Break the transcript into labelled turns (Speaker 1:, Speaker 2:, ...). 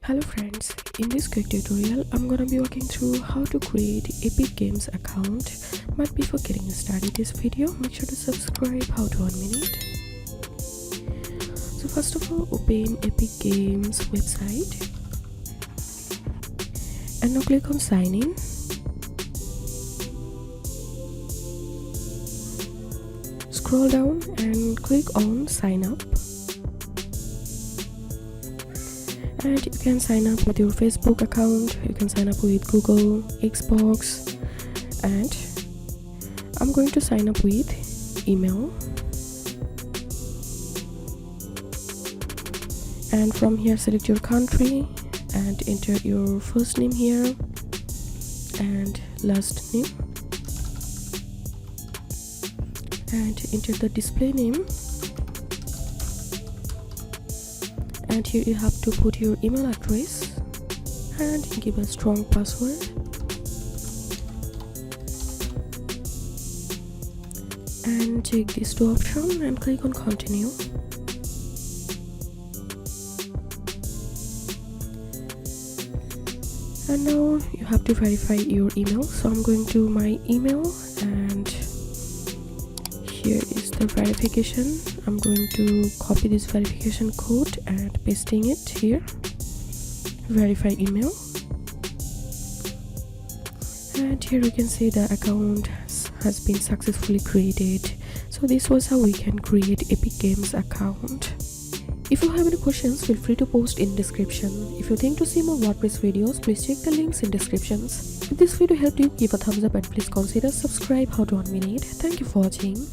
Speaker 1: Hello friends, in this quick tutorial I'm gonna be walking through how to create Epic Games account. But before getting started this video, make sure to subscribe. How to 1 minute. So first of all, open Epic Games website and now click on sign in. Scroll down and click on sign up. And you can sign up with your Facebook account, you can sign up with Google, Xbox, and I'm going to sign up with email. And from here select your country and enter your first name here and last name, and enter the display name. And here you have to put your email address and give a strong password. And check these two options and click on continue. And now you have to verify your email. So I'm going to my email and here is the verification. I'm going to copy this verification code and pasting it here. Verify email. And here you can see the account has been successfully created. So this was how we can create Epic Games account. If you have any questions, feel free to post in description. If you think to see more WordPress videos, please check the links in descriptions. If this video helped you, give a thumbs up and please consider subscribe. How to 1 minute. Thank you for watching.